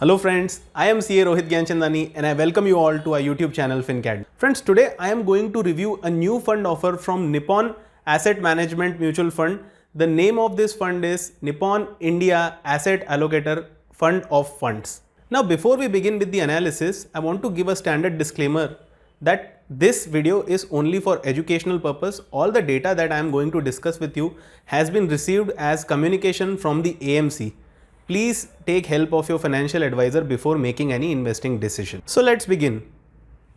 Hello friends, I am CA Rohit Gyanchandani and I welcome you all to our YouTube channel Fincademy. Friends, today I am going to review a new fund offer from Nippon Asset Management Mutual Fund. The name of this fund is Nippon India Asset Allocator Fund of Funds. Now before we begin with the analysis, I want to give a standard disclaimer that this video is only for educational purpose. All the data that I am going to discuss with you has been received as communication from the AMC. Please take help of your financial advisor before making any investing decision. So let's begin.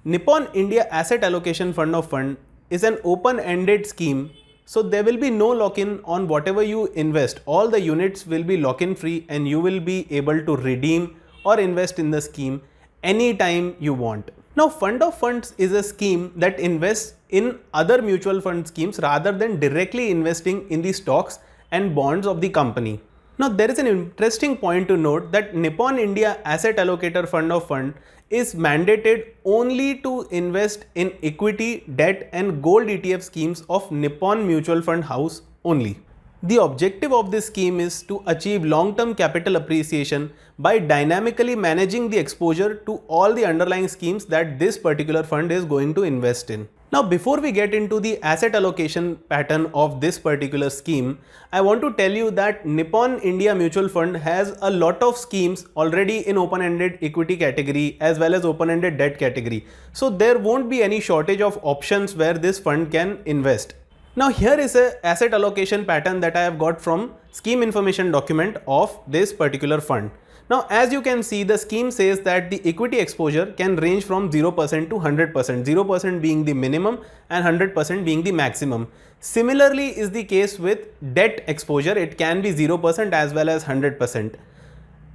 Nippon India Asset Allocation Fund of Fund is an open-ended scheme. So there will be no lock-in on whatever you invest. All the units will be lock-in free and you will be able to redeem or invest in the scheme anytime you want. Now, Fund of Funds is a scheme that invests in other mutual fund schemes rather than directly investing in the stocks and bonds of the company. Now, there is an interesting point to note that Nippon India Asset Allocator Fund of Fund is mandated only to invest in equity, debt and gold ETF schemes of Nippon Mutual Fund House only. The objective of this scheme is to achieve long-term capital appreciation by dynamically managing the exposure to all the underlying schemes that this particular fund is going to invest in. Now, before we get into the asset allocation pattern of this particular scheme, I want to tell you that Nippon India Mutual Fund has a lot of schemes already in open-ended equity category as well as open-ended debt category. So there won't be any shortage of options where this fund can invest. Now here is an asset allocation pattern that I have got from scheme information document of this particular fund. Now as you can see, the scheme says that the equity exposure can range from 0% to 100%, 0% being the minimum and 100% being the maximum. Similarly is the case with debt exposure, it can be 0% as well as 100%.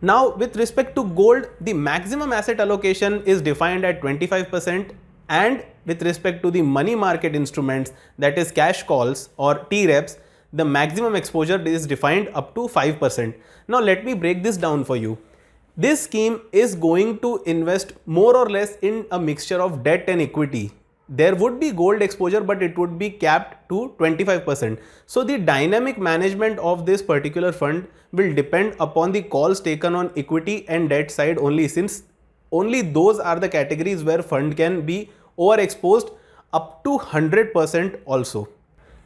Now with respect to gold, the maximum asset allocation is defined at 25%. And with respect to the money market instruments, that is cash calls or T-reps, the maximum exposure is defined up to 5%. Now let me break this down for you. This scheme is going to invest more or less in a mixture of debt and equity. There would be gold exposure, but it would be capped to 25%. So the dynamic management of this particular fund will depend upon the calls taken on equity and debt side only, since only those are the categories where fund can be overexposed up to 100% also.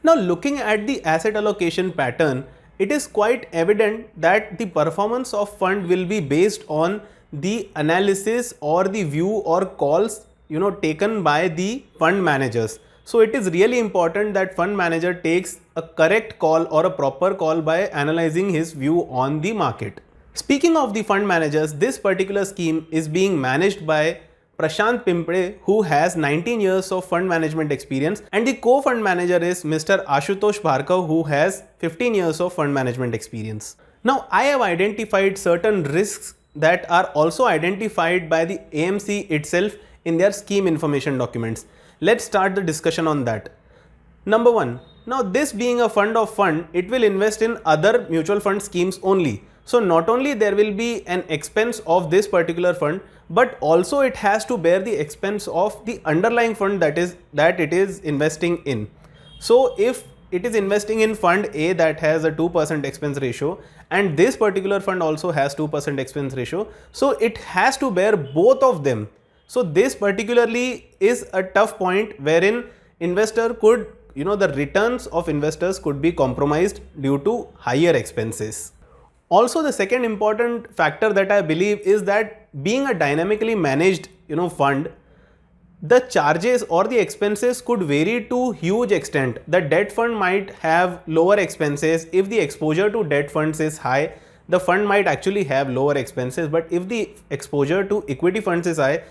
Now looking at the asset allocation pattern, it is quite evident that the performance of fund will be based on the analysis or the view or calls taken by the fund managers. So it is really important that fund manager takes a correct call or a proper call by analyzing his view on the market. Speaking of the fund managers, this particular scheme is being managed by Prashant Pimpre, who has 19 years of fund management experience, and the co-fund manager is Mr. Ashutosh Bharkav, who has 15 years of fund management experience. Now, I have identified certain risks that are also identified by the AMC itself in their scheme information documents. Let's start the discussion on that. Number one, now this being a fund of fund, it will invest in other mutual fund schemes only. So not only there will be an expense of this particular fund, but also it has to bear the expense of the underlying fund that it is investing in. So if it is investing in fund A that has a 2% expense ratio and this particular fund also has 2% expense ratio, so it has to bear both of them. So this particularly is a tough point wherein investor could, the returns of investors could be compromised due to higher expenses. Also, the second important factor that I believe is that being a dynamically managed fund, the charges or the expenses could vary to huge extent. The debt fund might have lower expenses. If the exposure to debt funds is high, the fund might actually have lower expenses. But if the exposure to equity funds is high,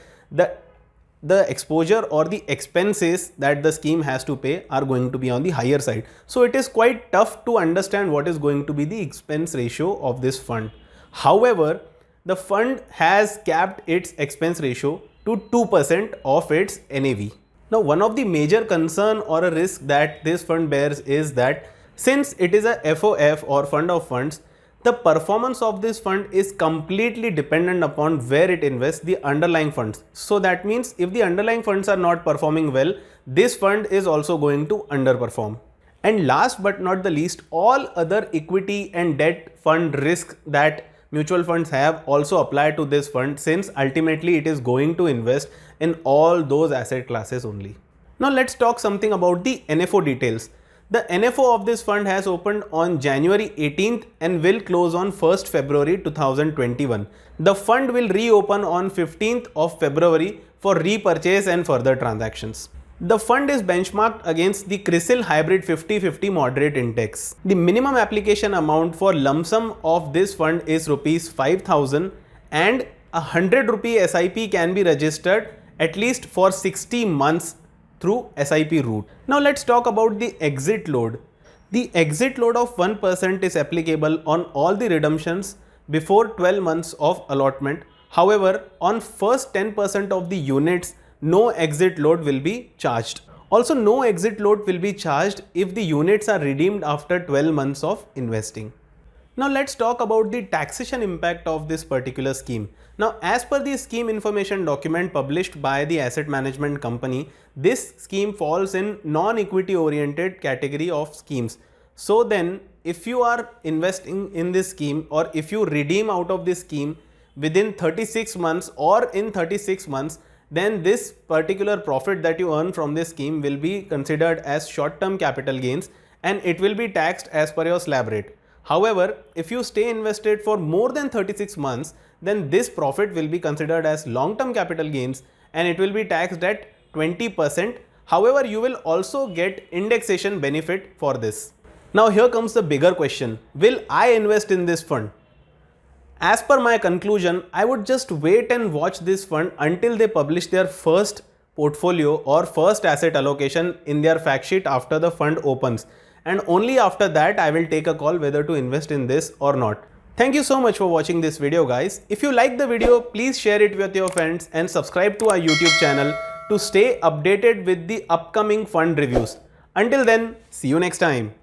the exposure or the expenses that the scheme has to pay are going to be on the higher side. So it is quite tough to understand what is going to be the expense ratio of this fund. However, the fund has capped its expense ratio to 2% of its NAV. Now, one of the major concern or a risk that this fund bears is that since it is a FOF or fund of funds, the performance of this fund is completely dependent upon where it invests the underlying funds. So that means if the underlying funds are not performing well, this fund is also going to underperform. And last but not the least, all other equity and debt fund risks that mutual funds have also applied to this fund, since ultimately it is going to invest in all those asset classes only. Now let's talk something about the NFO details. The NFO of this fund has opened on January 18th and will close on 1st February 2021. The fund will reopen on 15th of February for repurchase and further transactions. The fund is benchmarked against the CRISIL Hybrid 50/50 Moderate Index. The minimum application amount for lump sum of this fund is Rs 5,000 and a 100 rupee SIP can be registered at least for 60 months through SIP route. Now let's talk about the exit load. The exit load of 1% is applicable on all the redemptions before 12 months of allotment. However, on first 10% of the units, no exit load will be charged. Also, no exit load will be charged if the units are redeemed after 12 months of investing. Now let's talk about the taxation impact of this particular scheme. Now, as per the scheme information document published by the asset management company, this scheme falls in non-equity oriented category of schemes. So then, if you are investing in this scheme, or if you redeem out of this scheme within 36 months or in 36 months, then this particular profit that you earn from this scheme will be considered as short-term capital gains and it will be taxed as per your slab rate. However, if you stay invested for more than 36 months, then this profit will be considered as long-term capital gains and it will be taxed at 20%. However, you will also get indexation benefit for this. Now here comes the bigger question. Will I invest in this fund? As per my conclusion, I would just wait and watch this fund until they publish their first portfolio or first asset allocation in their fact sheet after the fund opens. And only after that I will take a call whether to invest in this or not. Thank you so much for watching this video, guys. If you like the video, please share it with your friends and subscribe to our YouTube channel to stay updated with the upcoming fund reviews. Until then, see you next time.